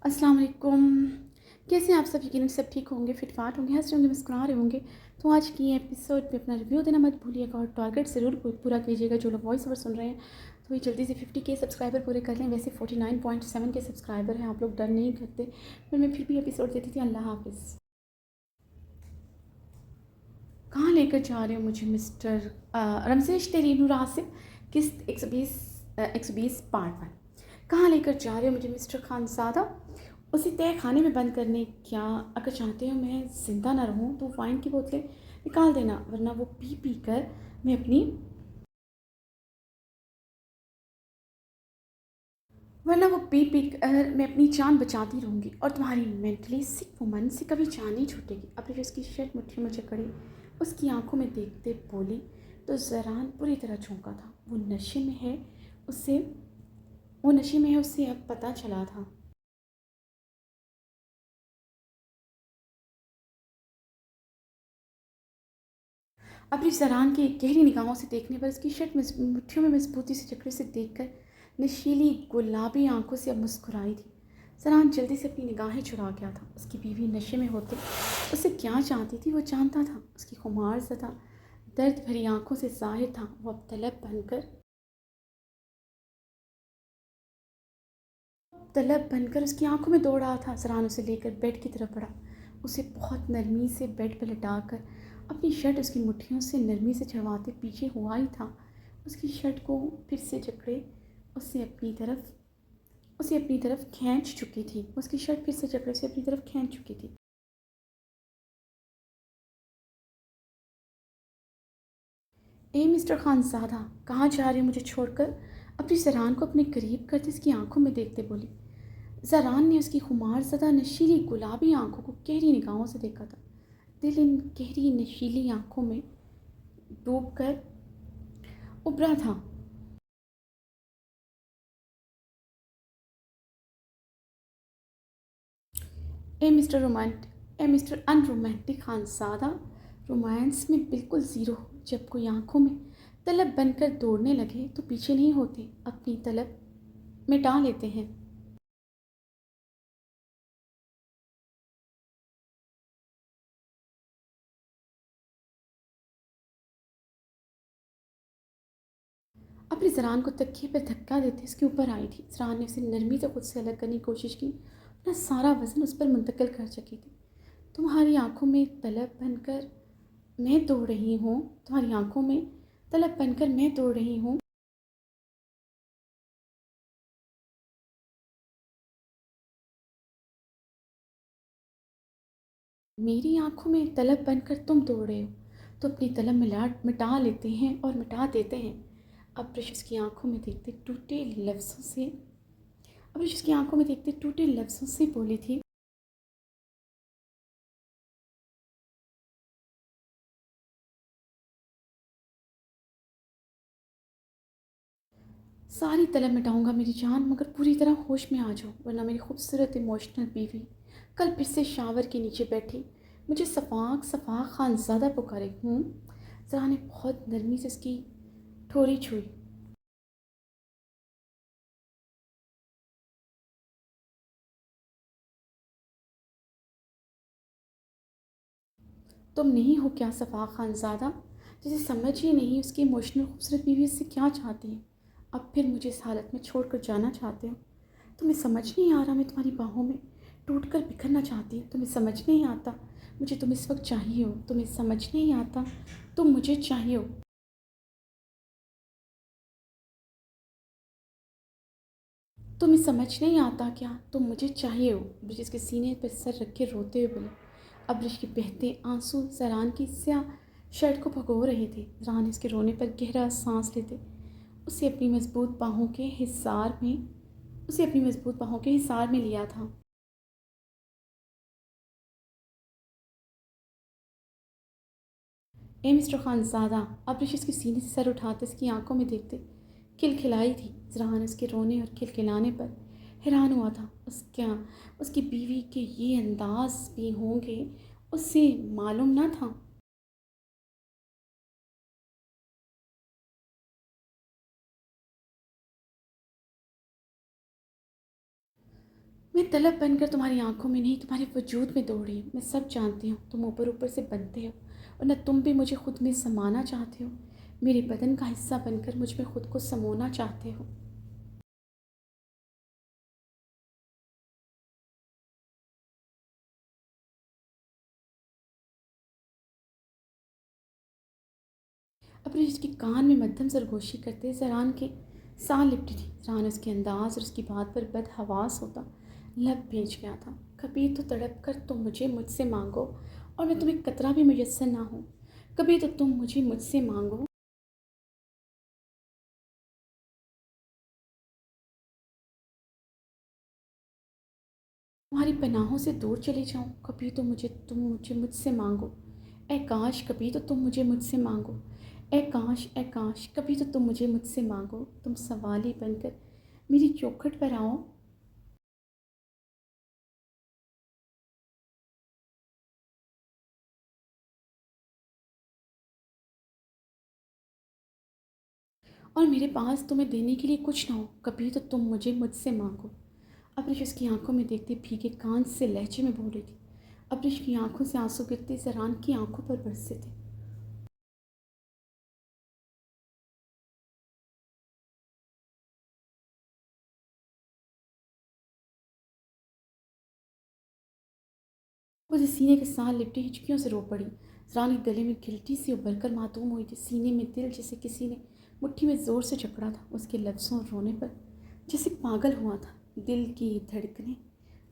अस्सलाम वालेकुम। कैसे हैं आप सब? यकीनन सब ठीक होंगे, फिट-फाट होंगे, हँस रहे होंगे, मुस्कुरा रहे होंगे। तो आज की एपिसोड पे अपना रिव्यू देना मत भूलिएगा और टारगेट ज़रूर पूरा कीजिएगा जो लोग वॉइस ओवर सुन रहे हैं। तो ये जल्दी से 50 के सब्सक्राइबर पूरे कर लें। वैसे 49.7 के सब्सक्राइबर हैं, आप लोग डर नहीं करते, पर मैं फिर भी एपिसोड देती थी। अल्लाह हाफ़िज़। कहाँ लेकर जा रहे हो मुझे मिस्टर रमज़ेश तेरी नूर आसिफ? किस्त 120 पार्ट 1। कहाँ लेकर जा रहे हो मुझे मिस्टर खानज़ादा? उसे तय खाने में बंद करने क्या? अगर चाहते हो मैं ज़िंदा ना रहूं तो वाइन की बोतलें निकाल देना, वरना वो पी पी कर मैं अपनी जान बचाती रहूँगी और तुम्हारी मेंटली सिक वुमन से कभी जान नहीं छूटेगी। अब जो उसकी शर्ट मुट्ठी में जकड़ी उसकी आंखों में देखते बोली तो जरान पूरी तरह झोंका था। उसे वो नशे में है, उसे अब पता चला था। अपनी जरान की गहरी निगाहों से देखने पर उसकी शर्ट मुट्ठियों में मजबूती से जकड़े से देखकर नशीली गुलाबी आंखों से अब मुस्कुराई थी। जरान जल्दी से अपनी निगाहें चुरा गया था। उसकी बीवी नशे में होते उसे क्या चाहती थी वो जानता था। उसकी खुमार ज़दा दर्द भरी आंखों से जाहिर था। वो अब तलब बनकर उसकी आंखों में दौड़ रहा था। जरान उसे लेकर बेड की तरफ बढ़ा। उसे बहुत नरमी से बेड पर लटाकर अपनी शर्ट उसकी मुट्ठियों से नरमी से छुड़वाते पीछे हुआ ही था। उसकी शर्ट को फिर से जकड़े उसे अपनी तरफ उसे अपनी तरफ खींच चुकी थी। उसकी शर्ट फिर से जकड़े उसे अपनी तरफ खींच चुकी थी। ए मिस्टर खानज़ादा, कहाँ जा रहे हो मुझे छोड़कर? अपनी जरान को अपने करीब करते उसकी आंखों में देखते बोली। जरान ने उसकी खुमार ज़दा नशीली गुलाबी आंखों को गहरी निगाहों से देखा था। दिल इन गहरी नशीली आंखों में डूब कर उभरा था। ए मिस्टर अनरोमांटिक खानज़ादा, रोमांस में बिल्कुल ज़ीरो। जब कोई आंखों में तलब बनकर दौड़ने लगे तो पीछे नहीं होते, अपनी तलब मिटा लेते हैं। अपनी ज़रान को तकिए पर धक्का देते उसके ऊपर आई थी। ज़रान ने उसे नरमी से खुद से अलग करने की कोशिश की, अपना सारा वज़न उस पर मुंतकिल कर सकी थी। तुम्हारी आंखों में तलब बनकर मैं दौड़ रही हूँ। तुम्हारी आंखों में तलब बनकर मैं दौड़ रही हूँ। मेरी आंखों में तलब बनकर तुम दौड़ रहे हो तो अपनी तलब मिटा लेते हैं और मिटा देते हैं। अब ब्रश की आंखों में देखते टूटे लफ्ज़ों से अब ब्रश की आंखों में देखते टूटे लफ्ज़ों से बोली थी। सारी तलब मिटाऊंगा मेरी जान, मगर पूरी तरह होश में आ जाओ, वरना मेरी खूबसूरत इमोशनल बीवी कल फिर से शावर के नीचे बैठी मुझे सफ़ाक सफ़ाक खानज़ादा पुकारे। जरा ने बहुत नरमी से उसकी ठोरी छुई। तुम नहीं हो क्या सफ़ाक खानज़ादा, जिसे समझ ही नहीं उसकी इमोशनल खूबसूरत बीवी उससे क्या चाहती है। अब फिर मुझे इस हालत में छोड़ कर जाना चाहते हो। तुम्हें समझ नहीं आ रहा, मैं तुम्हारी बाहों में टूट कर बिखरना चाहती हूँ। तुम्हें समझ नहीं आता मुझे तुम इस वक्त चाहिए हो। तुम्हें समझ नहीं आता तुम मुझे चाहिए हो। तुम्हें समझ नहीं आता क्या तुम मुझे चाहिए हो? ब्रिज के सीने पर सर रखे रोते हुए बोले। अब ब्रिज के बहते आंसू जरान की स्याह शर्ट को भगो रहे थे। जरान इसके रोने पर गहरा सांस लेते उसे अपनी मजबूत बाहों के हिसार में उसे अपनी मजबूत बाहों के हिसार में लिया था। ए मिस्टर खानज़ादा, अब ऋषि के सीने से सर उठाते इसकी आंखों में देखते खिलखिलाई थी। जरान उसके रोने और खिलखिलाने पर हैरान हुआ था। उसकी बीवी के ये अंदाज भी होंगे उससे मालूम ना था। मैं तलब बनकर तुम्हारी आंखों में नहीं, तुम्हारे वजूद में दौड़ रही हूँ। मैं सब जानती हूँ, तुम ऊपर ऊपर से बनते हो और न तुम भी मुझे खुद में समाना चाहते हो। मेरे बदन का हिस्सा बनकर मुझ में खुद को समोना चाहते हो। अपने जिसके कान में मध्यम सरगोशी करते जरान के साह लिपटी थी। जरान उसके अंदाज और उसकी बात पर बदहवास होता लब भींच गया था। कभी तो तड़प कर तुम मुझे मुझसे मांगो और मैं तुम्हें कतरा भी मुयस्सर ना हूँ। कभी तो तुम मुझे मुझसे मांगो, तुम्हारी पनाहों से दूर चली जाऊँ। कभी तो तुम मुझे मुझसे मांगो, ए काश कभी तो तुम मुझे मुझसे मांगो। ए काश कभी तो तुम मुझे मुझसे मांगो। तुम सवाली बनकर मेरी चौखट पर आओ। और मेरे पास तुम्हें देने के लिए कुछ ना हो। कभी तो तुम मुझे मुझसे मांगो। अब्रिश उसकी आंखों में देखते भीगे कान से लहजे में बोल रही थी। अब्रिश की आंखों से आंसू गिरते जरान की आंखों पर बरसते थे। वो उसे सीने के साथ लिपटी हिचकियों से रो पड़ी। जरान के गले में गिल्टी सी उभर कर मातूम हुई थी। सीने में दिल जैसे किसी ने मुट्ठी में जोर से जकड़ा था। उसके लफ्ज़ों और रोने पर जैसे पागल हुआ था। दिल की धड़कनें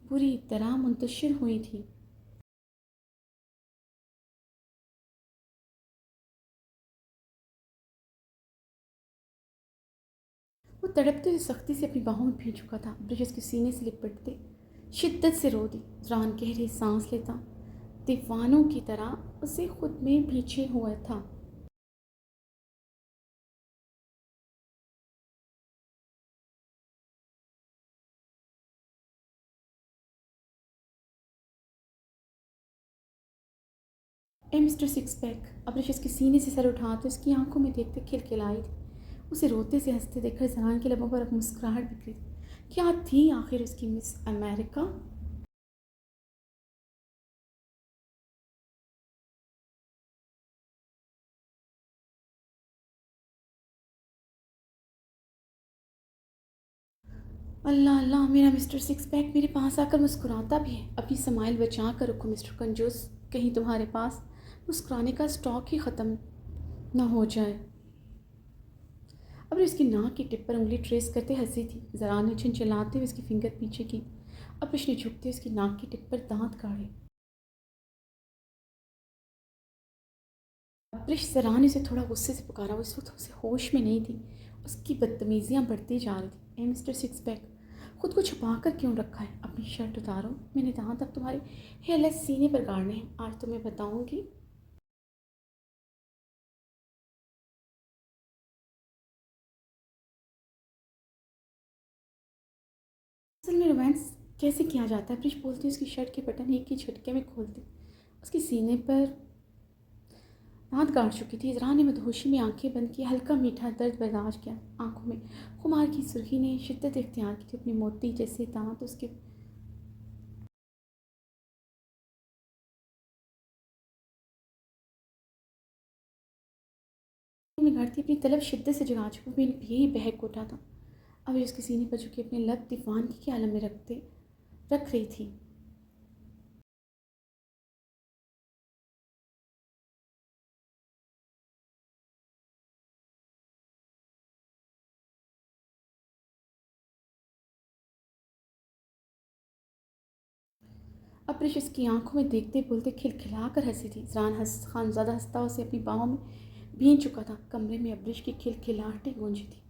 बुरी तरह मुंतशिर हुई थी। वो तड़पते हुए सख्ती से अपनी बाहों में भीग चुका था। ब्रिज उसके सीने से लिपटते शिद्दत से रो दी। रान गहरी सांस लेता दीवानों की तरह उसे खुद में भींचे हुआ था। ए मिस्टर सिक्स पैक, अब्रिश उसके सीने से सर उठाते उसकी आंखों में देखते खिलखिलाई थी। उसे रोते से हंसते देखकर जहान के लबों पर अब मुस्कुराहट बिखरी थी। क्या थी आखिर उसकी मिस अमेरिका। अल्लाह अल्लाह, मेरा मिस्टर सिक्स पैक मेरे पास आकर मुस्कुराता भी है। अपनी स्माइल बचा कर रखो मिस्टर कंजूस, कहीं तुम्हारे पास मुस्कुराने का स्टॉक ही ख़त्म ना हो जाए। अब उसकी नाक की टिप पर उंगली ट्रेस करते हंसी थी। जरा ने छिनचिलाते हुए उसकी फिंगर पीछे की। अब उसने झुकते उसकी नाक की टिप पर दांत काढ़े। अब्रिश जरा ने उसे थोड़ा गुस्से से पुकारा। उस वक्त उसे होश में नहीं थी। उसकी बदतमीजियाँ बढ़ती जा रही थी। ए मिस्टर सिक्स पैक, खुद को छुपा कर क्यों रखा है। अपनी शर्ट उतारो, मैंने दांत अब तुम्हारे हेयरलेस सीने पर गाड़ने हैं। आज तुम्हें बताऊंगी। असल में रोमांस कैसे किया जाता है। ब्रिज बोलती उसकी शर्ट के बटन एक ही झटके में खोलती उसके सीने पर दांत काट चुकी थी। इजरा ने मदहोशी में आंखें बंद की। हल्का मीठा दर्द बर्दाश्त किया। आंखों में खुमार की सुर्खी ने शिद्दत इख्तियार की थी। अपने मोती जैसे दांत उसके में गाड़ती अपनी तलब शिद्दत से जगा चुकी। भी यही बहक उठा था। अब ये उसके सीने पर झुके अपने लब दीवानगी के आलम में रख रही थी। अब ब्रिश उसकी आंखों में देखते बोलते खिलखिला कर हंसी थी। जरान हंस खानजादा हंसता उसे अपनी बाहों में भींच चुका था। कमरे में अब्रिश की खिलखिलाहटें गूंजी थी।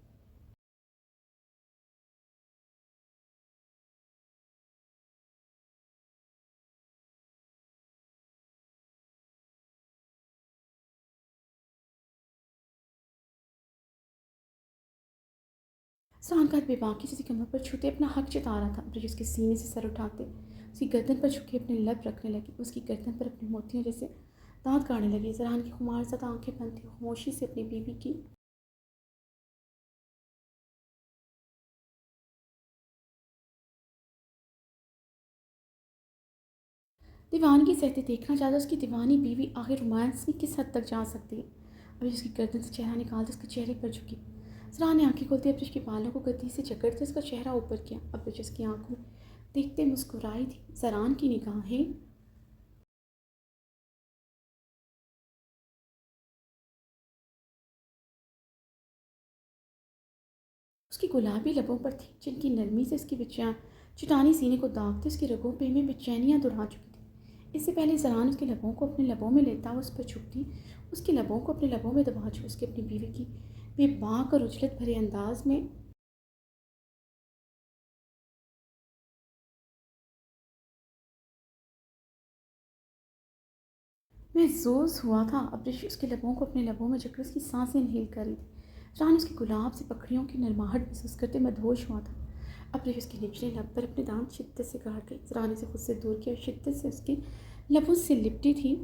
जरान का हाथ बेबाकी से उसकी कमर पर छूते अपना हक जता रहा था। ब्रिज उसके सीने से सर उठाते उसकी गर्दन पर झुके अपने लब रखने लगी। उसकी गर्दन पर अपने मोतियों जैसे दांत काटने लगी। जरान की खुमार ज़्यादा आंखें बंद थी। खामोशी से अपनी बीवी की दीवानगी सहते देखना चाहता उसकी दीवानी बीवी आखिर रोमांस में किस हद तक जा सकती है। अभी उसकी गर्दन से चेहरा निकालते उसके चेहरे पर झुकी। जरा ने आंखें खोलती अब्रिश के बालों को गति से जकड़ते उसका चेहरा ऊपर किया। अब्रिश उसकी आंखों में देखते मुस्कुराई थी। जरान की निगाहें उसकी गुलाबी लबों पर थी, जिनकी नरमी से उसकी चुटानी सीने को दागते उसकी रगों पे में बेचैनियां दुढ़ा चुकी थी। इससे पहले जरान उसके लबों को अपने लबों में लेता हुआ उस पर झुकती, उसके लबों को अपने लबों में दबा चुकी उसकी अपनी बीवी की बेबाक और उजलत भरे अंदाज में महसूस हुआ था। अब्रिश उसके लबों को अपने लबों में जकड़ उसकी सांसें इनहेल कर रही थी। रान उसकी गुलाब से पखड़ियों की नरमाहट महसूस करते मदहोश हुआ था। अब्रिश उसके निचले लब पर अपने दांत शिद्दत से काट गई। रान से खुद से दूर किया और शिद्दत से उसके लबों से लिपटी थी।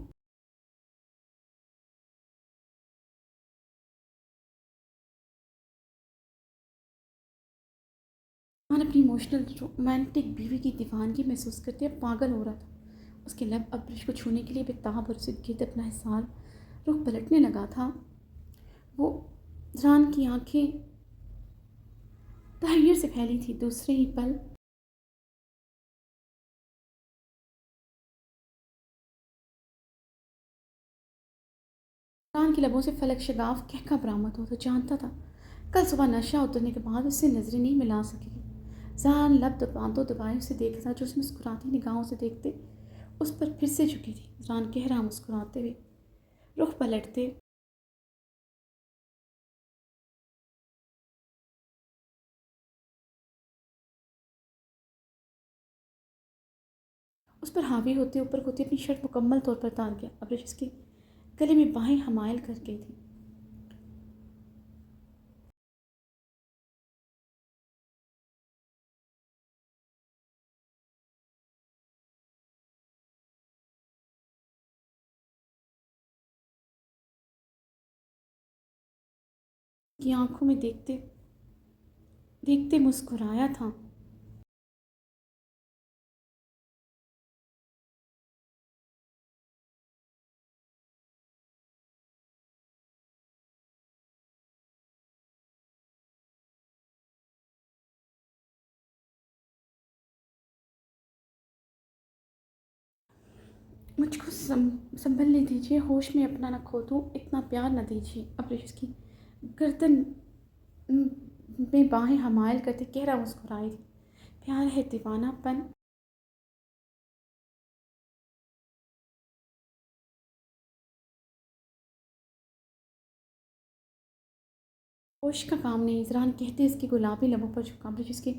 रान अपनी इमोशनल रोमांटिक बीवी की दीवानगी महसूस करते अब पागल हो रहा था। उसके लब अब्रिश को छूने के लिए बेताब और उसे गिर्द अपना हिसार रुख पलटने लगा था। वो रान की आंखें तहैयर से फैली थी। दूसरे ही पल रान के लबों से फलक शगाफ कहका बरामद हो तो जानता था कल सुबह नशा उतरने के बाद उससे नजरें नहीं मिला सकेगी। जान लब बांधो दबाए उसे देखता जो उसमें मुस्कुराती निगाहों से देखते उस पर फिर से झुकी थी। जान गहरा मुस्कुराते हुए रुख पलटते उस पर हावी होते ऊपर होते अपनी शर्ट मुकम्मल तौर पर उतार गया। अब उसके गले में बाहें हमायल कर गई थी। की आंखों में देखते देखते मुस्कुराया था। मुझको संभलने दीजिए, होश में अपना न खो दूँ, इतना प्यार न दीजिए। अब उसकी गर्दन में बाहें हमायल करते गहरा मुस्कुराई थी। प्यार है दीवानापन। होश का काम नहीं, इजरान कहते इसकी गुलाबी लबों पर झुका जिसके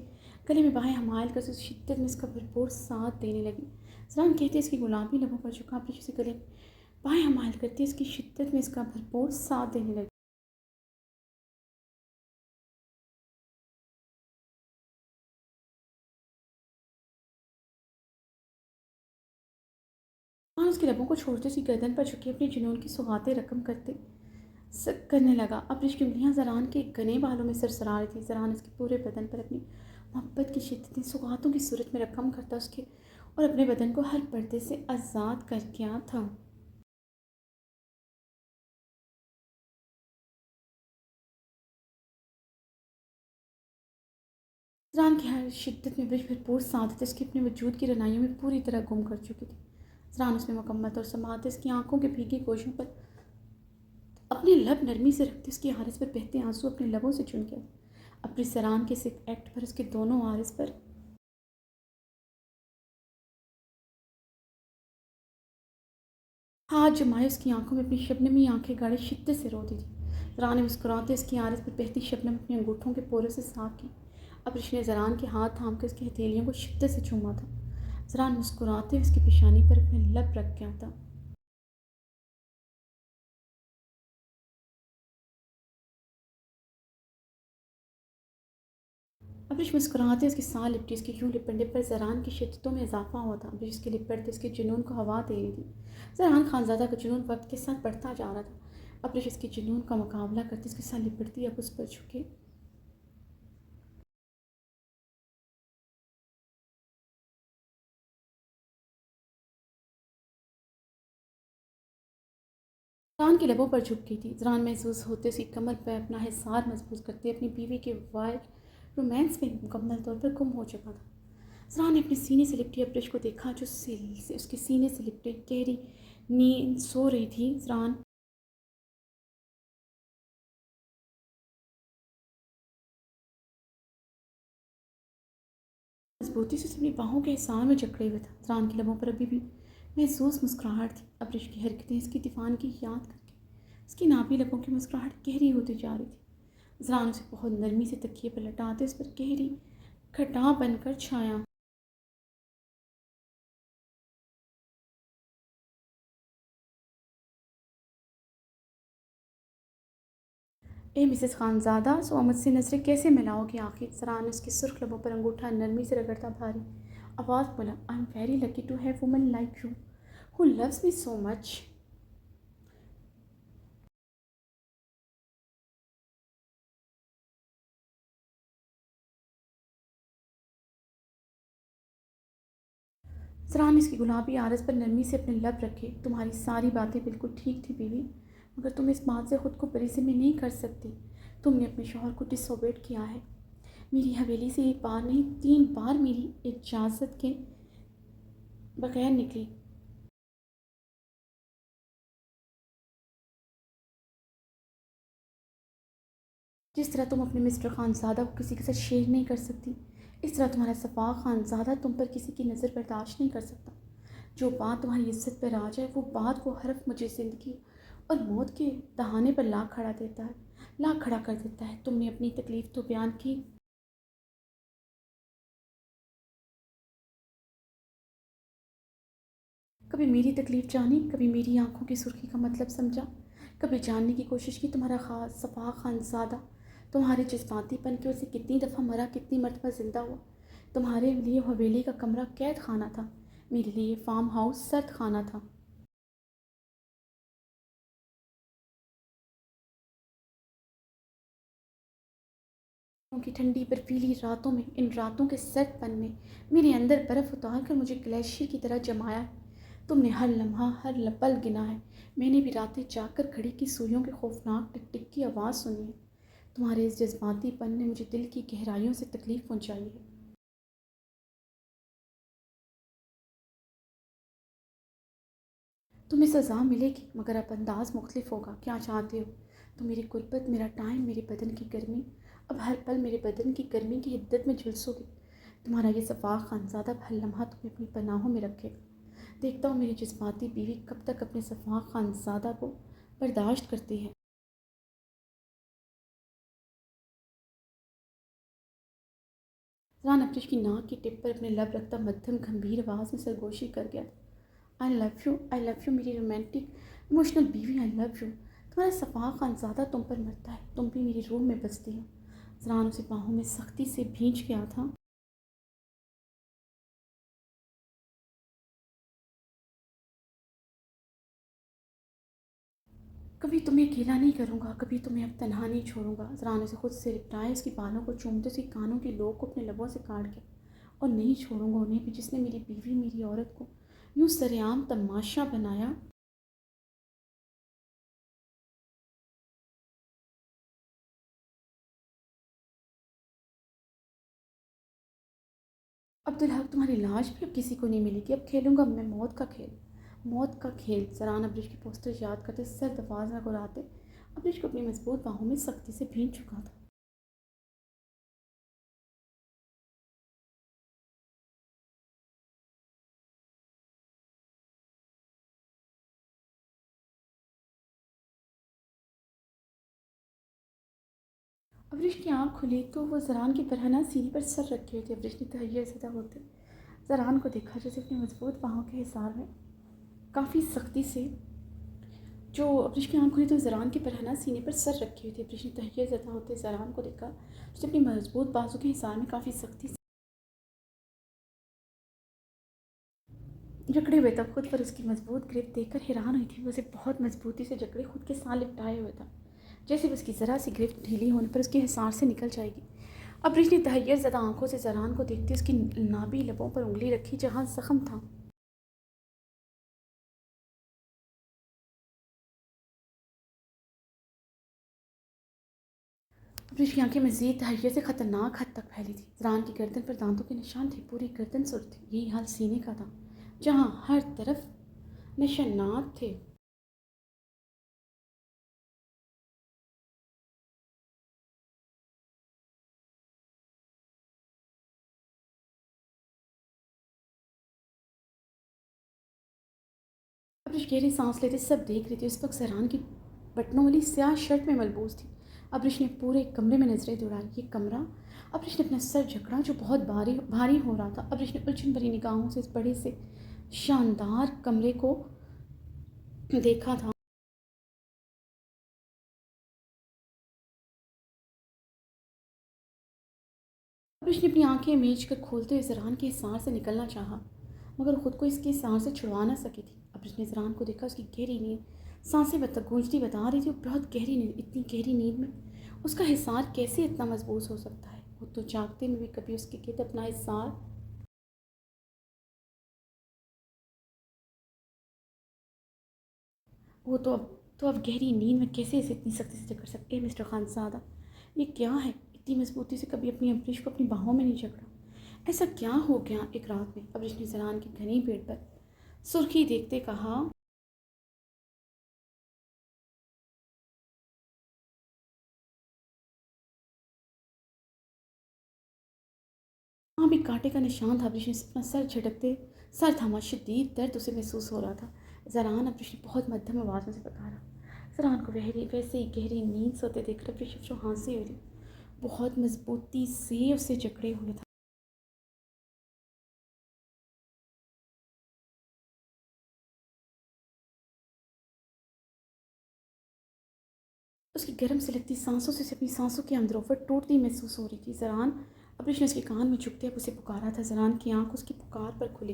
गले में बाहें हमायल कर उस शिद्दत में इसका भरपूर साथ देने लगी। इजरान कहते इसकी गुलाबी लबों पर झुका जिसे गले में बाहें हमायल करती इसकी शिद्दत में इसका भरपूर साथ देने लगी। हाँ उसके लबों को छोड़ते उसकी गर्दन पर झुकी अपनी जुनून की सौगातें रकम करने लगा। अब की उंगलियां जरान के घने बालों में सरसरा रही थी। जरान उसके पूरे बदन पर अपनी मोहब्बत की शिद्दतें सौगातों की सूरत में रकम करता उसके और अपने बदन को हर पर्दे से आज़ाद कर गया था। जरान की हर शिद्दत में ब्रिज भरपूर सादत उसकी अपने वजूद की रनाइयों में पूरी तरह गुम कर चुकी थी। जरान उसमें मुकम्मल और समाते उसकी आंखों के भीगी गोशों पर अपने लब नरमी से रखते उसकी हारिस पर बहते आंसू अपने लबों से चुन गया। अपनी सरान के इस एक्ट पर उसके दोनों आरिस पर हाथ जमाए उसकी आंखों में अपनी शबनमी आंखें गाढ़े शिद्दत से रोती थी। जरान ने मुस्कुराते उसकी आरिस पर बहती शबनम अपने अंगूठों के पोरों से साफ की। अब ने जरान के हाथ थाम कर उसकी हथेलियों को शिद्दत से चूमा था। जरान मुस्कुराते हुए उसकी पेशानी पर अपने लब रख गया था। अब्रिश मुस्कुराते उसके साथ लिपटी उसके यूं लिपटने पर जरान की शिद्दतों में इजाफा हुआ था। अब्रिश उसके लिपटते उसके जुनून को हवा दे रही थी। जरान खानज़ादा का जुनून वक्त के साथ बढ़ता जा रहा था। अब्रिश उसके जुनून का मुकाबला करती उसके साथ लिपटती अब उस पर झुके ज़रान के लबों पर झुक गई थी। ज़रान महसूस होते उसकी कमर पर अपना हिसार महसूस करते अपनी बीवी के वाइल्ड रोमांस में मुकम्मल तौर पर गुम हो चुका था। ज़रा ने अपने सीने से लिपटी अब्रिश को देखा जो से उसके सीने से लिपटी गहरी नींद सो रही थी। ज़रान मजबूती से अपनी बाहों के हिसार में जकड़े हुए था। ज़रान के लबों पर अभी भी महसूस मुस्कुराहट थी। अब्रिश की हरकतें इसकी दीवान की याद करके उसकी नाभि लबों की मुस्कुराहट गहरी होती जा रही थी। ज़रान उसे बहुत नरमी से तकिए पर लटाते उस पर गहरी घटा बनकर छाया। ए मिसेस खानज़ादा, सो मुझसे नज़रें कैसे मिलाओगी आखिर? ज़रा ने उसके सुर्ख लबों पर अंगूठा नरमी से रगड़ता भारी आवाज़ बोला, I am very lucky to have woman like you who loves me so much. Zara ने इसकी गुलाबी आरज़ पर नरमी से अपने लब रखे। तुम्हारी सारी बातें बिल्कुल ठीक थी बीवी, मगर तुम इस बात से ख़ुद को बरी में नहीं कर सकती। तुमने अपने शौहर को डिसोबेट किया है। मेरी हवेली से एक बार नहीं 3 बार मेरी इजाज़त के बगैर निकली। जिस तरह तुम अपने मिस्टर खानज़ादा को किसी के साथ शेयर नहीं कर सकती, इस तरह तुम्हारा सफ़ाक खानज़ादा तुम पर किसी की नज़र बर्दाश्त नहीं कर सकता। जो बात तुम्हारी इज्जत पर राज है, वो बात वो हरफ मुझे ज़िंदगी और मौत के दहाने पर ला खड़ा देता है, ला खड़ा कर देता है। तुमने अपनी तकलीफ़ तो बयान की, कभी मेरी तकलीफ़ जानी, कभी मेरी आंखों की सुर्खी का मतलब समझा, कभी जानने की कोशिश की तुम्हारा ख़ास सफ़ाक खानज़ादा तुम्हारे जज्बातीपन की वजह से कितनी दफ़ा मरा, कितनी मरतबा ज़िंदा हुआ। तुम्हारे लिए हवेली का कमरा कैद खाना था, मेरे लिए फार्म हाउस सर्द खाना था। की ठंडी बर्फीली रातों में, इन रातों के सर्दपन में मेरे अंदर बर्फ़ उतार कर मुझे ग्लेशियर की तरह जमाया है। तुमने हर लम्हा हर पल गिना है। मैंने भी रातें जाकर घड़ी की सुइयों के खौफनाक टिक टिक की आवाज़ सुनी है। तुम्हारे इस जज्बातीपन ने मुझे दिल की गहराइयों से तकलीफ़ पहुँचाई है। तुम्हें सज़ा मिलेगी, मगर अब अंदाज़ मुख्तलिफ होगा। क्या चाहते हो तुम? मेरी गुर्बत, मेरा टाइम, मेरे बदन की गर्मी, अब हर पल मेरे बदन की गर्मी की हिद्दत में झुलसोगे। तुम्हारा ये सफ़ाक खानज़ादा अब हर लम्हा तुम्हें अपनी पनाहों में रखेगा। देखता हूँ मेरी जज्बाती बीवी कब तक अपने सफ़ाक खानज़ादा को बर्दाश्त करती है। रान अफरीश की नाक की टिप पर अपने लब रखता मध्यम गंभीर आवाज़ में सरगोशी कर गया। आई लव यू मेरी रोमांटिक इमोशनल बीवी, आई लव यू। तुम्हारा सफ़ा खानज़ादा तुम पर मरता है, तुम भी मेरी रूह में बसती हो। ज़रान उसे बाहों में सख्ती से भींच गया था। कभी तुम्हें अकेला नहीं करूँगा, कभी तुम्हें अब तनहा नहीं छोड़ूंगा। ज़रान उसे खुद से लिपटाए, उसकी बालों को चूमते उसके कानों की लोग को अपने लबों से काट के, और नहीं छोड़ूंगा उन्हें भी जिसने मेरी बीवी मेरी औरत को यूँ सरेआम तमाशा बनाया। अब्दुल हक तुम्हारी लाश भी अब किसी को नहीं मिलेगी। अब खेलूंगा मैं मौत का खेल, मौत का खेल। जरान अब्रिश की पोस्टर याद करते सर दफाज में गुराते अब्रिश को अपनी मजबूत बाहों में सख्ती से भींच चुका था। अब्रिश की आंख खुली तो वो जरान की बरहना सीने पर सर रखे हुए थे। अब्रिश ने तहैया ज़दा होते जरान को देखा जैसे अपनी मजबूत बाहों के हिसार में काफ़ी सख्ती से। जो अब्रिश की आंख खुली तो जरान की बरहना सीने पर सर रखी हुई थी। अब्रिश ने तहैया ज़दा होते जरान को देखा जैसे अपनी मजबूत बाजू के हिसार में काफ़ी सख्ती से जकड़े हुए था। खुद पर उसकी मजबूत ग्रिप देखकर हैरान हुई थी। वो उसे बहुत मजबूती से जकड़े खुद के साथ लिपटाए हुए था, जैसे उसकी ज़रा सी ग्रिप ढीली होने पर उसके हिसार से निकल जाएगी। अब रिश ने तहैयर ज़दा आंखों से जरान को देखते उसकी नाभि लबों पर उंगली रखी जहाँ जख्म था। अब्रिश की आंखें मज़ीद तहैयर से ख़तरनाक हद तक फैली थी। ज़रान की गर्दन पर दांतों के निशान थे, पूरी गर्दन सुर्ख थी। यही हाल सीने का था, जहाँ हर तरफ निशानात थे। अब्रिश गहरी सांस लेते सब देख रही थी। उस वक्त ज़रान की बटनों वाली स्याह शर्ट में मलबूस थी। अब्रिश ने पूरे कमरे में नजरें दौड़ाई। ये कमरा। अब्रिश ने अपना सर झकड़ा जो बहुत भारी भारी हो रहा था। अब्रिश ने उलझन भरी निगाहों से इस बड़े से शानदार कमरे को देखा था। अब्रिश ने अपनी आंखें मीच कर खोलते हुए ज़रान के हिसार से निकलना चाहा, मगर खुद को इसके हिसार से छुड़वा ना सकी थी। अब्रिश ने ज़रान को देखा। उसकी गहरी नींद सांसें गूंजती बता रही थी। वो बहुत गहरी नींद। इतनी गहरी नींद में उसका हिसार कैसे इतना मजबूत हो सकता है? वो तो जागते में भी कभी उसके गिर्द अपना हिसार। वो तो अब गहरी नींद में कैसे इसे इतनी सख्ती से जकड़ सकते हैं? मिस्टर खानसादा, ये क्या है? इतनी मजबूती से कभी अपनी अब्रिश को अपनी बाहों में नहीं जकड़ा। ऐसा क्या हो गया एक रात में? अब्रिश ने ज़रान के घनी पेट पर सुर्खी देखते कहा। वहाँ भी कांटे का निशान था। अब्रिश ने अपना सर झटकते सर थामा। शदीद दर्द उसे महसूस हो रहा था। ज़रान, अब्रिश ने बहुत मध्यम आवाज़ में से पुकारा। ज़रान को वैसे ही गहरी नींद सोते देख अब्रिश जो हाँसी हुई, बहुत मजबूती से उसे जकड़े हुए था। उसकी गर्म से लगती सांसों से उसे अपनी सांसों के अंदरों टूटती महसूस हो रही थी। ज़रान, अब्रिश ने उसके कान में झुकते अब उसे पुकारा था। ज़रान की आंख उसकी पुकार पर खुली।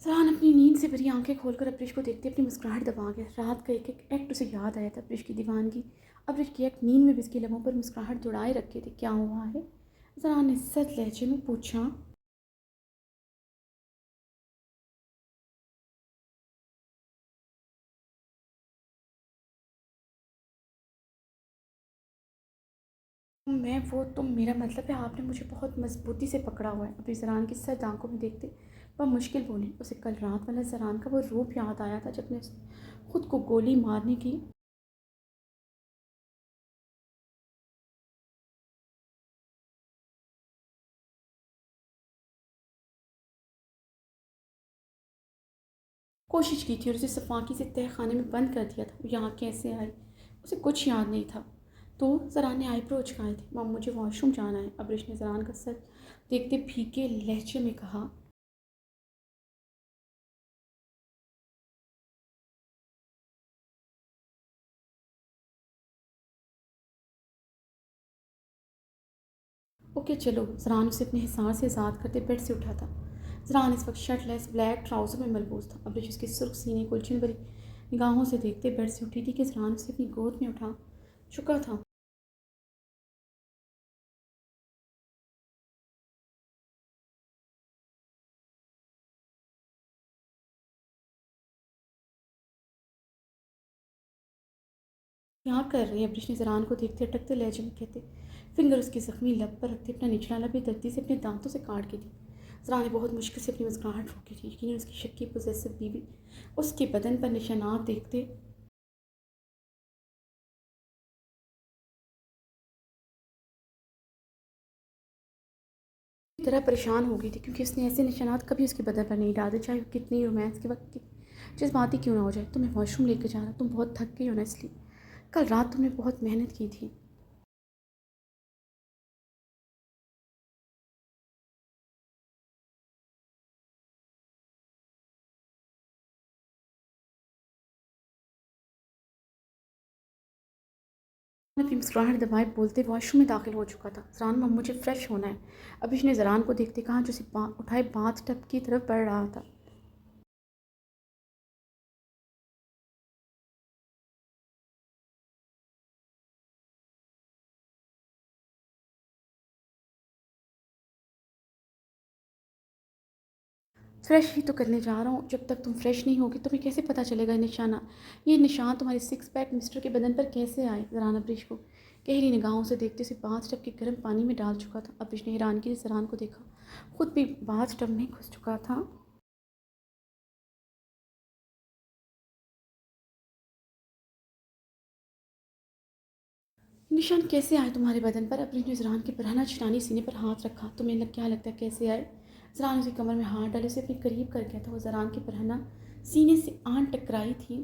ज़रान अपनी नींद से भरी आंखें खोलकर अब्रिश को देखते अपनी मुस्कुराहट दबा गया। रात का एक एक एक्ट उसे याद आया था। अब्रिश की दीवानगी। अब्रिश की एक्ट नींद में भी उसके लबों पर मुस्कुराहट दौड़ाए रखे थे। क्या हुआ है? ज़रान ने सख्त लहजे में पूछा। तुम मेरा मतलब है आपने मुझे बहुत मजबूती से पकड़ा हुआ है। अपनी ज़रान की सर्द आंखों में देखते वह मुश्किल बोली। उसे कल रात वाला ज़रान का वो रूप याद आया था जब ने खुद को गोली मारने की कोशिश की थी और उसे सफाकी से तह खाने में बंद कर दिया था। वो यहाँ कैसे आई उसे कुछ याद नहीं था। तो ज़रान ने आईब्रो उचकाए थे। मम, मुझे वॉशरूम जाना है। अब्रिश ने ज़रान का सर देखते फीके लहजे में कहा। ओके चलो। ज़रान उसे अपने हिसार से आज़ाद करते बेड से उठा था। ज़रान इस वक्त शर्टलेस ब्लैक ट्राउज़र में मलबूस था। अब्रिश उसके सुर्ख सीने को उलझन भरी निगाहों से देखते बेड से उठी थी कि ज़रान उसे अपनी गोद में उठा चुका था। क्या कर रही है? अब्रिश ने ज़रान को देखते अटकते लहजे में कहते फिंगर उसकी ज़ख्मी लब पर रखते अपना निचला लब भी दर्दी से अपने दांतों से काट के थी। ज़रान ने बहुत मुश्किल से अपनी मुस्कुराहट रोकी थी। यकीनन उसकी शक्की पोजेसिव बीवी उसके बदन पर निशानात देखते की तरह परेशान हो गई थी, क्योंकि उसने ऐसे निशानात कभी उसके बदन पर नहीं डाले, चाहे वो कितनी रोमांस के वक्त की जज्बाती क्यों ना हो जाए। तुम्हें वॉशरूम लेकर जाना, तुम बहुत थक गई हो ना, इसलिए कल रात तुमने बहुत मेहनत की थी। अपनी मुस्कुराहट दबाए बोलते वॉशरूम में दाखिल हो चुका था। ज़रान, मम, मुझे फ्रेश होना है। अभिश ने ज़रान को देखते कहा, जो उसे उठाए बाथ टब की तरफ बढ़ रहा था। फ़्रेश ही तो करने जा रहा हूँ, जब तक तुम फ़्रेश नहीं होगी तुम्हें कैसे पता चलेगा निशाना, ये निशान तुम्हारे सिक्स पैक मिस्टर के बदन पर कैसे आए। ज़रान अब्रिश को गहरी निगाहों से देखते उसे बाथ टब के गर्म पानी में डाल चुका था। अब्रिश ने हैरानगी से ज़रान को देखा, खुद भी बाथ टब में घुस चुका था। निशान कैसे आए तुम्हारे बदन पर? अब्रिश ने ज़रान के पराना चिटानी सीने पर हाथ रखा। तुम्हें क्या लगता है कैसे आए? ज़रान उसे कमर में हाथ डाले उसे अपने करीब कर गया था। वो ज़रान के पराना सीने से आन टकराई थी।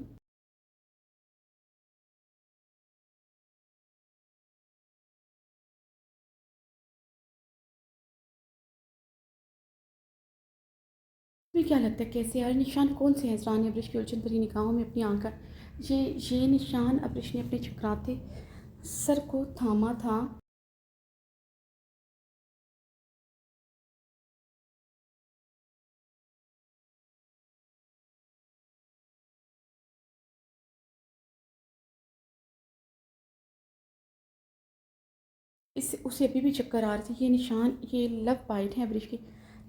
तुम्हें क्या लगता है कैसे आए? निशान कौन से हैं? ज़रान ने अब्रिश की उलझन भरी निगाहों में अपनी आंख ये ये निशान। अब्रिश ने अपने चकराते सर को थामा था। इससे उसे अभी भी चक्कर आ रही थी। ये निशान, ये लव बाइट है। अब्रिश के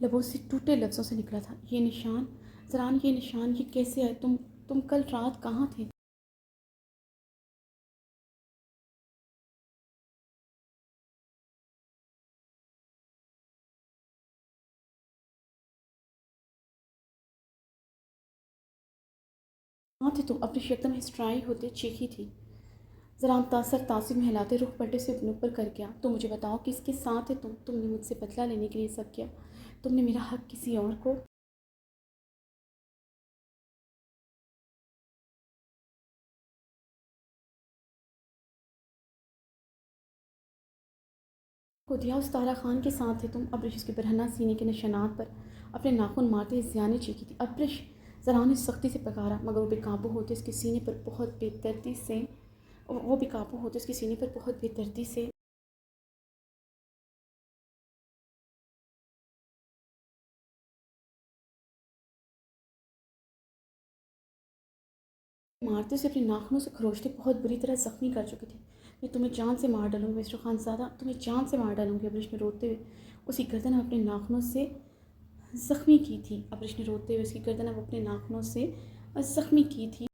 लबों से टूटे लफ्ज़ों से निकला था, ये निशान। ज़रान, ये निशान ये कैसे आए? तुम कल रात कहाँ थे? कहाँ थे तुम? अब्रिश एकदम हिस्ट्राई होते चीखी थी। ज़रान तासर तासिर में हिलाते रुख पलटे से अपने ऊपर कर गया। तो मुझे बताओ किसके साथ है तुमने मुझसे बदला लेने के लिए सब किया। तुमने मेरा हक किसी और को दिया। उस तारा खान के साथ है तुम। अब्रिश उसके बरहना सीने के निशानात पर अपने नाखून मारते ज़ियाने चीखी थी। अब्रिश! ज़रा ने सख्ती से पकारा, मगर वो बेकाबू होते उसके सीने पर बहुत बेदर्दी से वो बेकाबू होते उसके सीने पर बहुत बेदर्दी से मारते उसे अपने नाखूनों से खरोचते बहुत बुरी तरह ज़ख्मी कर चुकी थी। मैं तुम्हें जान से मार डालूंगी मिस्टर खानज़ादा, तुम्हें जान से मार डालूंगी। अब्रिश ने रोते हुए उसकी गर्दन अपने नाखूनों से ज़ख्मी की थी। अब्रिश ने रोते हुए उसकी गर्दन अब अपने नाखूनों से ज़ख्मी की थी।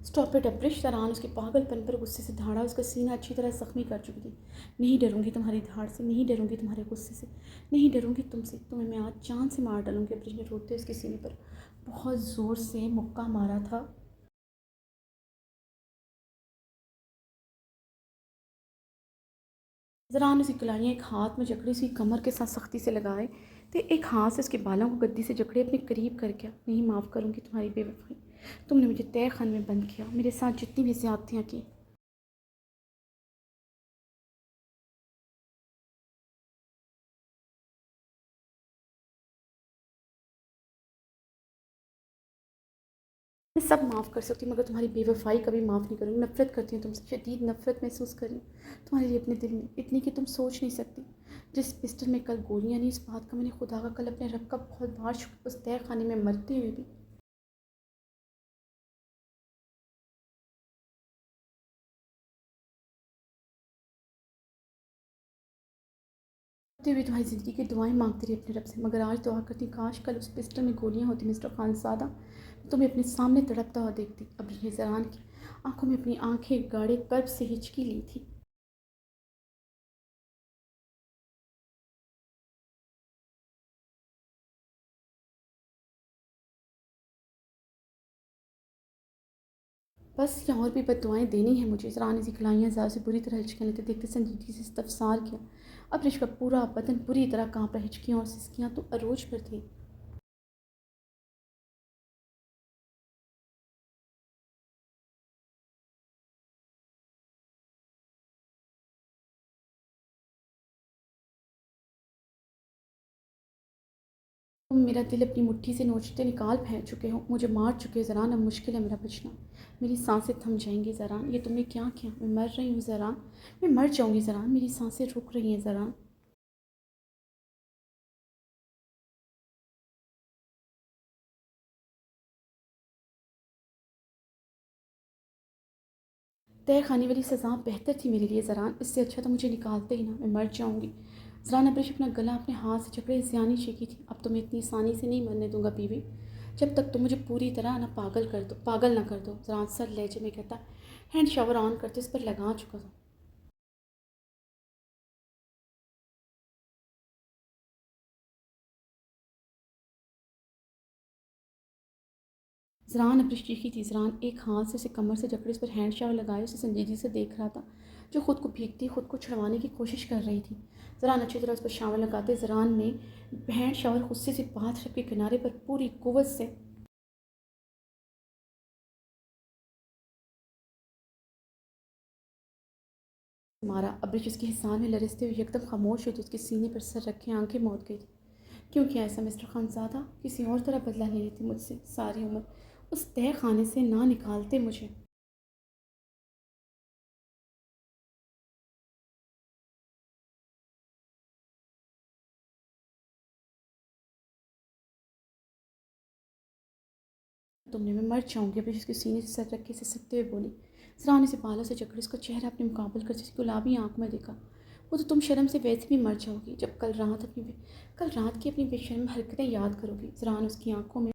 Stop it Abrish! सराहन उसके पागलपन पर गुस्से से धाड़ा, उसका सीना अच्छी तरह ज़ख्मी कर चुकी थी। नहीं डरूंगी तुम्हारी धाड़ से, नहीं डरूंगी तुम्हारे गुस्से से, नहीं डरूंगी तुमसे, तुम्हें मैं आज जान से मार डालूंगी। अब्रिश ने रोते उसके सीने पर बहुत ज़ोर से मुक्का मारा था। ज़रा ने उसकी कलाइयाँ एक हाथ में जकड़ी उसकी कमर के साथ सख्ती से लगाए, तो एक हाथ से उसके बालों को गद्दी से जकड़े अपने करीब कर गया। नहीं माफ़ करूँगी तुम्हारी बेवफाई, तुमने मुझे तय खान में बंद किया, मेरे साथ जितनी भी ज़्यादतियाँ की। मैं सब माफ़ कर सकती हूँ, मगर तुम्हारी बेवफ़ाई कभी माफ़ नहीं करूँगी। नफ़रत करती हूँ तुमसे, शदीद नफ़रत महसूस कर रही हूँ तुम्हारे लिए अपने दिल में, इतनी कि तुम सोच नहीं सकती। जिस पिस्टल में कल गोलियाँ नहीं, इस बात का मैंने खुदा का कल अपने रब का बहुत बार शुक्र, उस तय खाने में मरते हुए भी भी तुम्हारी ज़िंदगी की दुआएं मांगती रही अपने रब से, मगर आज दुआ करती काश कल उस पिस्टल में गोलियां होती मिस्टर खानज़ादा, तुम्हें अपने सामने तड़पता हुआ देखती। अब ज़रान की आंखों में अपनी आंखें गाड़े कर्ब से हिचकी ली थी। बस या और भी बददुआएं देनी है मुझे? ज़रान ने सिखलाइयाँ ज़्यादा से बुरी तरह हिचकियाँ लेते देखते संजीदगी से इस्तफसार किया। अब रिश का पूरा बदन बुरी तरह कांप रहा, हिचकियाँ और सिसकियाँ तो अरोज पर थी। तुम मेरा दिल अपनी मुट्ठी से नोचते निकाल फेंक चुके हो, मुझे मार चुके हो ज़रान, अब मुश्किल है मेरा बचना। मेरी सांसें थम जाएंगी ज़रान, ये तुमने क्या किया? मैं मर रही हूँ ज़रान, मैं मर जाऊँगी ज़रान, मेरी सांसें रुक रही हैं ज़रान। तय खाने वाली सज़ा बेहतर थी मेरे लिए ज़रान, इससे अच्छा तो मुझे निकालते ही ना, मैं मर जाऊँगी। ज़रान अब्रिश अपना गला अपने हाथ से जकड़े ज़ियानी चीखी थी। अब तो मैं इतनी आसानी से नहीं मरने दूँगा बीवी, जब तक तुम मुझे पूरी तरह ना पागल ना कर दो। ज़रान सर लहजे में कहता, हैंड शावर ऑन करते उस पर लगा चुका था। ज़रान अब्रिश चीखी थी। ज़रान एक हाथ से उसे कमर से जकड़े उस पर हैंड शावर लगाए उसे संजीदगी से देख रहा था, जो खुद को भीगती खुद को छुड़वाने की कोशिश कर रही थी। ज़रान अच्छी तरह उस पर शावर लगाते ज़रान ने हैंड शावर गुस्से से बाथ के किनारे पर पूरी कुव्वत से मारा। अब्रिश उसके हिसार में लरसते हुए एकदम खामोश हुई तो उसके सीने पर सर रखे आंखें मौत गई थी। क्यों किया ऐसा मिस्टर खानज़ादा? किसी और तरह बदला ले लेती मुझसे सारी उम्र, उस तह खाने से ना निकालते मुझे। तुमने, मैं मर जाऊंगी। अब्रिश उसके सीने से सर रख के सिसकते हुए बोली। सराहने से बालों से जकड़ी उसका चेहरा अपने मुकाबल कर उसकी गुलाबी आंख में देखा। वो तो तुम शर्म से वैसे भी मर जाओगी जब कल रात की अपनी बेशर्म हरकतें याद करोगी। जरान उसकी आंखों में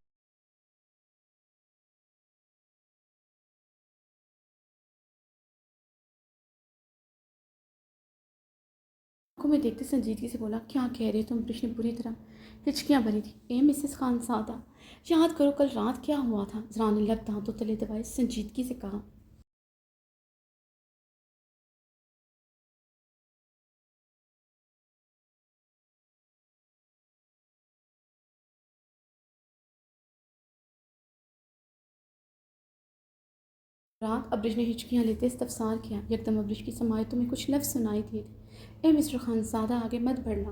देखते संजीदगी से बोला, क्या कह रहे हो तुम? अब्रिश ने बुरी तरह हिचकियां भरी थी। मिसेस खानज़ादा, याद करो कल रात क्या हुआ था। जरान ने लब दांतों तले दबाए संजीदगी से कहा। रात अब्रिश ने हिचकियां लेते इस्तफसार किया। यकदम अब्रिश की समायतों में कुछ लफ्ज़ सुनाई दिए थे। मिस्टर खानज़ादा, आगे मत बढ़ना,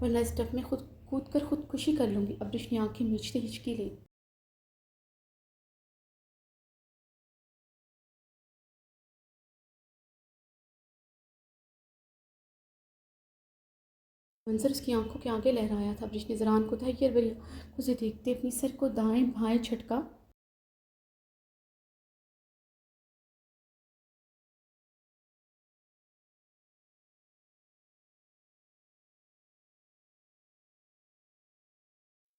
वरना इस टब में खुद कूद कर खुदकुशी कर लूँगी। अब्रिश ने आंखें मीचते हिचकी ली। मंजर उसकी आंखों के आगे लहराया था। अब्रिश ने ज़रान को धैर्य भरी उसे देखते अपनी सर को दाएं बाएं झटका।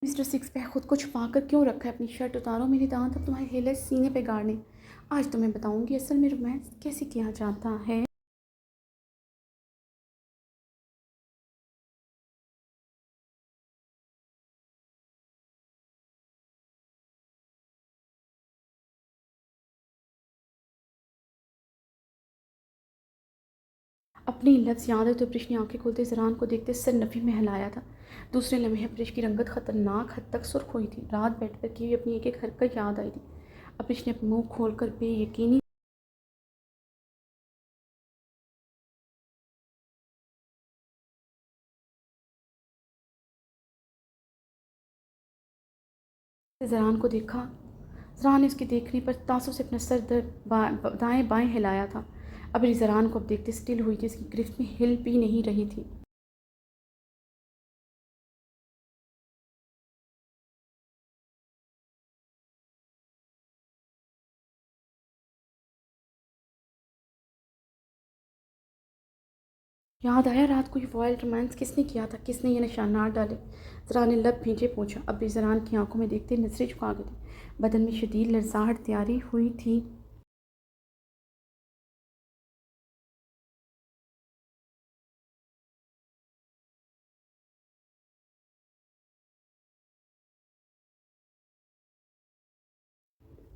मिस्टर सिक्स पैक, खुद को छुपा कर क्यों रखा है? अपनी शर्ट उतारो, मेरे दांत अब तुम्हारे हेले सीने पे गाड़ने। आज तुम्हें बताऊंगी असल में रोमांस कैसे किया जाता है। अपनी लफ्ज़ याद है तो अब्रिश ने आंखें खोलते ज़रान को देखते सर नफ़ी में हिलाया था। दूसरे लम्हे अब्रिश की रंगत ख़तरनाक हद तक सुर्ख हुई थी। रात बेड पर की हुई अपनी एक एक हरकत याद आई थी। अब्रिश ने मुंह खोलकर बेयकीनी से ज़रान को देखा। ज़रान ने उसके देखने पर तासुब से अपना सर दाएं बाएं हिलाया था। अब्रिश ज़रान को अब देखते स्टिल हुई थी, उसकी गिरफ्त में हिल भी नहीं रही थी। याद आया रात को ये फॉयल रोमांस किसने किया था, किसने ये निशानात डाले? ज़रा ने लब भींचे पूछा। अब भी ज़रान की आंखों में देखते नजरें झुका गई थी। बदन में शदीद लरजाहट तैयारी हुई थी।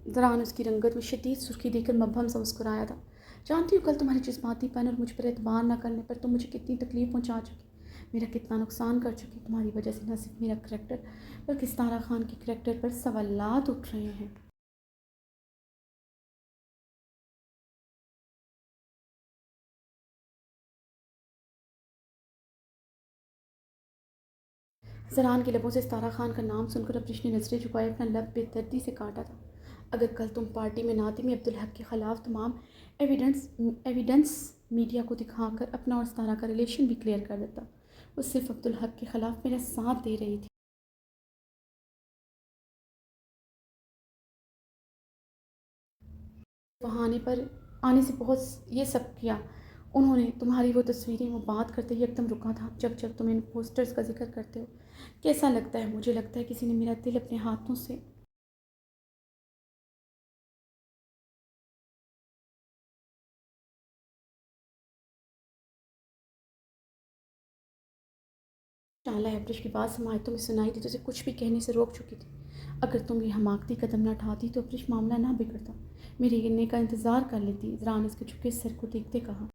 ज़रान उसकी रंगत में शदीद सुर्खी देकर मबहम सा मुस्कुराया था। जानती हूँ कल तुम्हारे जज्बातीपन और मुझ पर एतबार न करने पर तुम मुझे कितनी तकलीफ़ पहुँचा चुकी, मेरा कितना नुकसान कर चुकी। तुम्हारी वजह से न सिर्फ मेरा करैक्टर बल्कि सितारा खान के करैक्टर पर सवालात उठ रहे हैं। ज़रान के लबों से सितारा खान का नाम सुनकर अब्रिश ने नजरें झुकाए अपना लब बेदर्दी से काटा था। अगर कल तुम पार्टी में ना आती, मैं अब्दुल हक के ख़िलाफ़ तमाम एविडेंस मीडिया को दिखाकर अपना और सितारा का रिलेशन भी क्लियर कर देता। वो सिर्फ अब्दुल हक के ख़िलाफ़ मेरा साथ दे रही थी। बहाने पर आने से बहुत ये सब किया। उन्होंने तुम्हारी वो तस्वीरें, वो बात करते ही एकदम रुका था जब जब तुम इन पोस्टर्स का ज़िक्र करते हो। कैसा लगता है, मुझे लगता है किसी ने मेरा दिल अपने हाथों से डाला है। ब्रिज की बात समाये तुम्हें सुनाई दी तो उसे कुछ भी कहने से रोक चुकी थी। अगर तुम ये हमाकती कदम न उठाती तो ब्रिज मामला ना बिगड़ता। मेरे गिरने का इंतज़ार कर लेती। ज़रा ने उसके झुके सिर को देखते कहा।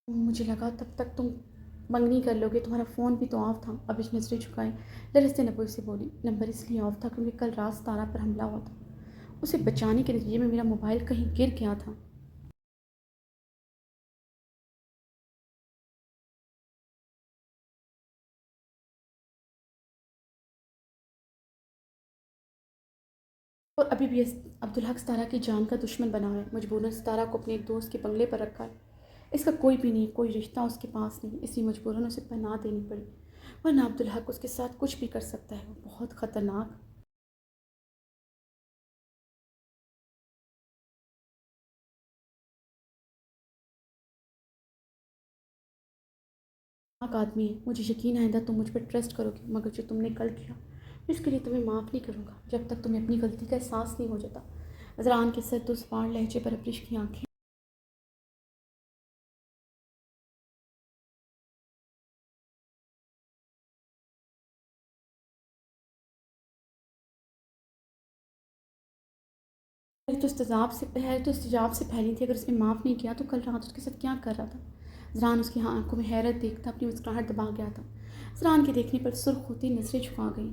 मुझे लगा तब तक तुम मंगनी कर लोगे, तुम्हारा फ़ोन भी तो ऑफ था। अभिश नजरें झुकाए लरजते नब्बों से बोली, नंबर इसलिए ऑफ था क्योंकि कल रात तारा पर हमला हुआ था। उसे बचाने के नतीजे में मेरा मोबाइल कहीं गिर गया था। और अभी भी अब्दुल हक सितारा की जान का दुश्मन बना है। मजबूरन सितारा को अपने एक दोस्त के बंगले पर रखा है। इसका कोई भी नहीं, कोई रिश्ता उसके पास नहीं, इसलिए मजबूरन उसे पनाह देनी पड़ी। वरना अब्दुल हक उसके साथ कुछ भी कर सकता है। वो बहुत ख़तरनाक आदमी है। मुझे यकीन है आइंदा तुम मुझ पर ट्रस्ट करोगे, मगर जो तुमने कल किया इसके लिए तुम्हें माफ़ नहीं करूँगा जब तक तुम्हें अपनी गलती का एहसास नहीं हो जाता। ज़रान के सर दुश्वार लहजे पर अब्रिश की आंखें तो इस्तेजाब से फैली थी। अगर उसने माफ़ नहीं किया तो कल रात उसके साथ क्या कर रहा था। ज़रान उसकी आंखों में हैरत देखता अपनी मुस्कुराहट दबा गया था। ज़रान के देखने पर सुर्ख होती नजरें झुका गई।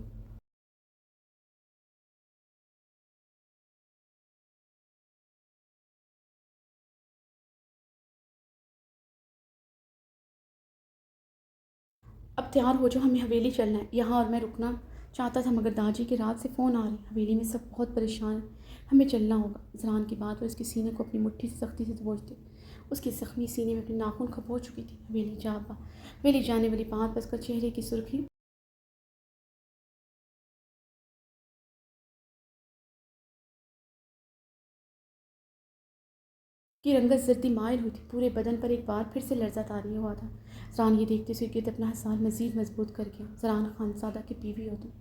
अब तैयार हो जाओ, हमें हवेली चलना है। यहाँ और मैं रुकना चाहता था मगर दादी की रात से फ़ोन आ रहे हैं। हवेली में सब बहुत परेशान हैं, हमें चलना होगा। ज़रान की बात और उसके सीने को अपनी मुट्ठी से सख्ती से दबोचते उसके ज़ख्मी सीने में अपने नाखून खबो चुकी थी। हवेली जाने वाली बात बस कर चेहरे की सुर्खी की रंगत जर्दी मायल हुई थी। पूरे बदन पर एक बार फिर से लर्जा तारी हुआ था। ज़रान ये देखते उसे गिरद अपना हसाल मज़ीद मजबूत कर गया। ज़रान खानसादा की बीवी हो तुम।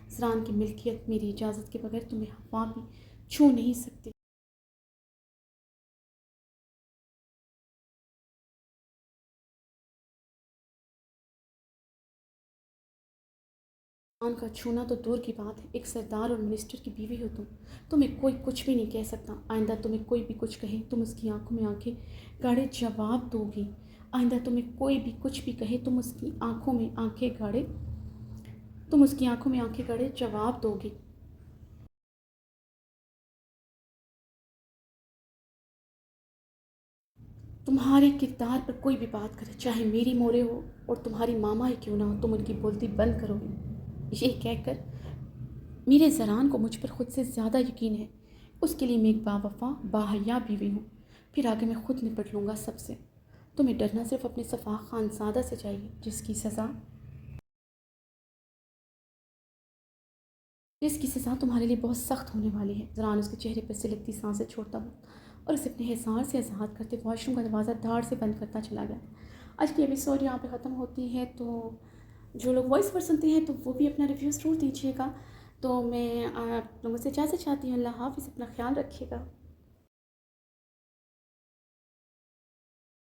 ज़रान की मिल्कियत मेरी इजाज़त के बगैर तुम्हें हवा भी छू नहीं सकती। खान का छूना तो दूर की बात है, एक सरदार और मिनिस्टर की बीवी हो तुम। तुम्हें कोई कुछ भी नहीं कह सकता। आइंदा तुम्हें कोई भी कुछ कहे तुम उसकी आंखों में आंखें गाड़े जवाब दोगी। आइंदा तुम्हें कोई भी कुछ भी कहे तुम उसकी आंखों में आंखें गाड़े जवाब दोगी। तुम्हारे किरदार पर कोई भी बात करे, चाहे मेरी मोरे हो और तुम्हारी मामा ही क्यों ना हो, तुम उनकी बोलती बंद करोगे। ये कहकर मेरे ज़रान को मुझ पर खुद से ज़्यादा यकीन है। उसके लिए मैं एक बावफ़ा बाहया बीवी हूँ। फिर आगे मैं खुद निपट लूँगा सबसे। तुम्हें डरना सिर्फ अपने सफ़ा खानसादा से चाहिए जिसकी सज़ा तुम्हारे लिए बहुत सख्त होने वाली है। ज़रान उसके चेहरे पर सिलकती सांसें छोड़ता हुआ और उसे अपने हिसार से आज़ाद करते वॉशरूम का दरवाज़ा धाड़ से बंद करता चला गया। आज की एपिसोड यहाँ पे ख़त्म होती है। तो जो लोग वॉइस पर सुनते हैं तो वो भी अपना रिव्यू ज़रूर दीजिएगा। तो मैं आप लोगों से इजाज़त चाहती हूँ। अल्लाह हाफ़िज़, अपना ख्याल रखिएगा।